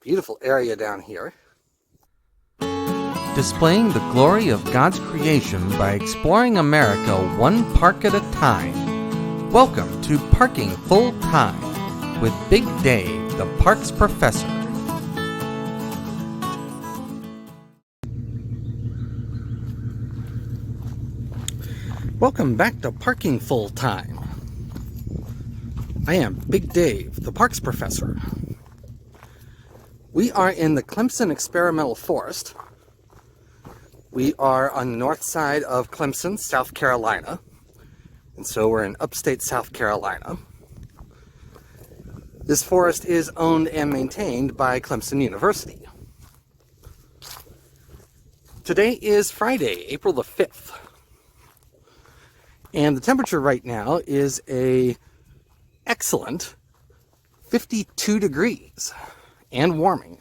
Beautiful area down here. Displaying the glory of God's creation by exploring America one park at a time. Welcome to Parking Full Time with Big Dave, the Parks Professor. Welcome back to Parking Full Time. I am Big Dave, the Parks Professor. We are in the Clemson Experimental Forest. We are on the north side of Clemson, South Carolina. And so we're in upstate South Carolina. This forest is owned and maintained by Clemson University. Today is Friday, April the 5th. And the temperature right now is a excellent 52 degrees and warming.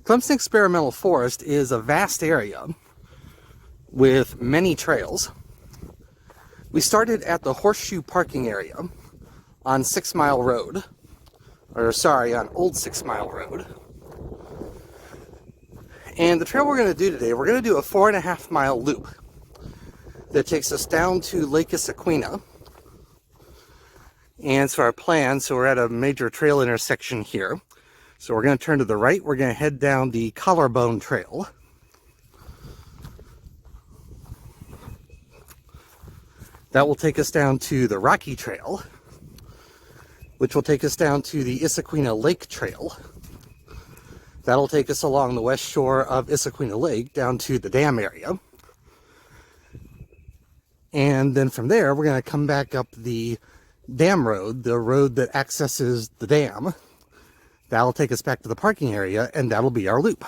Clemson Experimental Forest is a vast area with many trails. We started at the Horseshoe Parking Area on 6 Mile Road, on Old 6 Mile Road. And the trail we're going to do today, we're going to do a 4.5 mile loop that takes us down to Lake Issaquena. And so our plan, we're at a major trail intersection here. So we're going to turn to the right. We're going to head down the Collarbone Trail. That will take us down to the Rocky Trail, which will take us down to the Issaquena Lake Trail. That'll take us along the west shore of Issaquena Lake down to the dam area. And then from there, we're going to come back up the dam road, the road that accesses the dam. That'll take us back to the parking area, and that'll be our loop.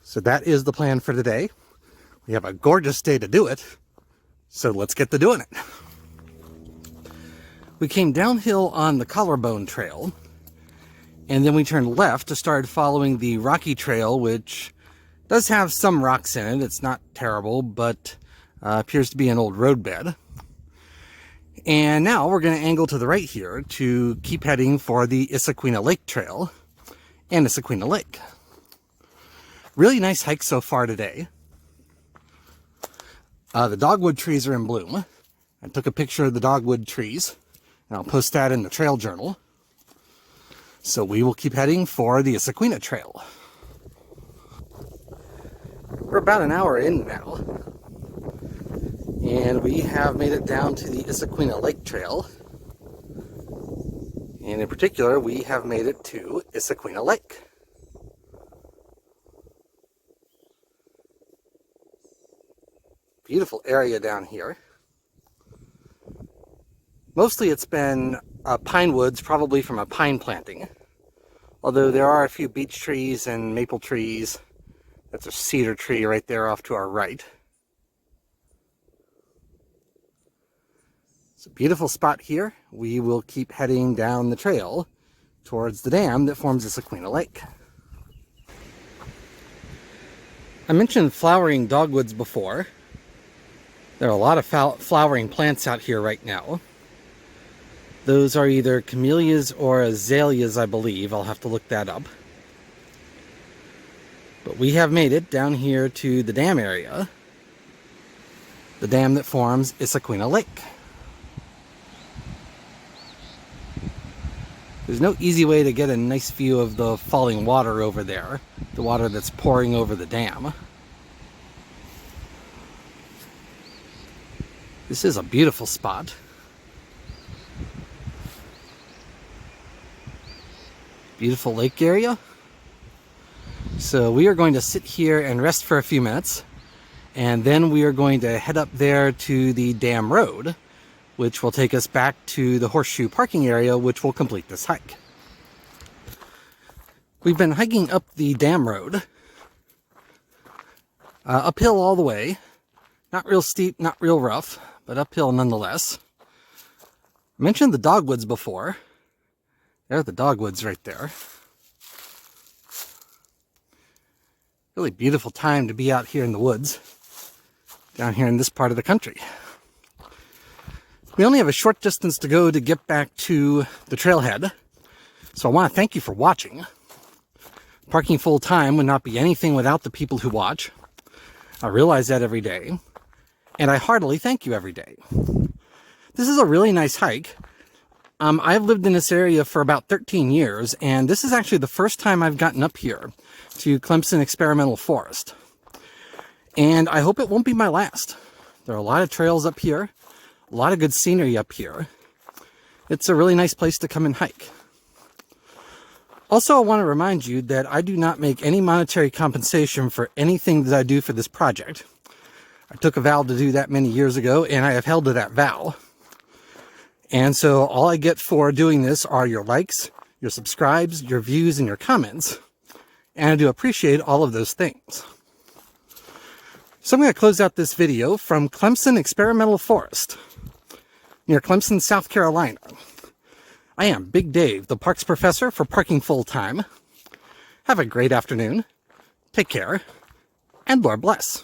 So that is the plan for today. We have a gorgeous day to do it, so let's get to doing it. We came downhill on the Collarbone Trail, and then we turned left to start following the Rocky Trail, which does have some rocks in it. It's not terrible, but appears to be an old roadbed. And now we're going to angle to the right here to keep heading for the Issaquena Lake Trail and Issaquena Lake. Really nice hike so far today. The dogwood trees are in bloom. I took a picture of the dogwood trees, and I'll post that in the trail journal. So we will keep heading for the Issaquena Trail. We're about an hour in now. And we have made it down to the Issaquena Lake Trail. And in particular, we have made it to Issaquena Lake. Beautiful area down here. Mostly it's been pine woods, probably from a pine planting. Although there are a few beech trees and maple trees. That's a cedar tree right there off to our right. It's a beautiful spot here. We will keep heading down the trail towards the dam that forms Issaquena Lake. I mentioned flowering dogwoods before. There are a lot of flowering plants out here right now. Those are either camellias or azaleas, I believe. I'll have to look that up. But we have made it down here to the dam area. The dam that forms Issaquena Lake. There's no easy way to get a nice view of the falling water over there. The water that's pouring over the dam. This is a beautiful spot. Beautiful lake area. So we are going to sit here and rest for a few minutes. And then we are going to head up there to the dam road, which will take us back to the Horseshoe Parking Area, which will complete this hike. We've been hiking up the dam road. Uphill all the way. Not real steep, not real rough, but uphill nonetheless. I mentioned the dogwoods before. There are the dogwoods right there. Really beautiful time to be out here in the woods, down here in this part of the country. We only have a short distance to go to get back to the trailhead, so I want to thank you for watching. Parking full time would not be anything without the people who watch. I realize that every day, and I heartily thank you every day. This is a really nice hike. I've lived in this area for about 13 years, and this is actually the first time I've gotten up here to Clemson Experimental Forest. And I hope it won't be my last. There are a lot of trails up here, a lot of good scenery up here. It's a really nice place to come and hike. Also, I want to remind you that I do not make any monetary compensation for anything that I do for this project. I took a vow to do that many years ago, and I have held to that vow. And so all I get for doing this are your likes, your subscribes, your views, and your comments. And I do appreciate all of those things. So I'm going to close out this video from Clemson Experimental Forest, near Clemson, South Carolina. I am Big Dave, the Parks Professor for Parking Full Time. Have a great afternoon, take care, and Lord bless.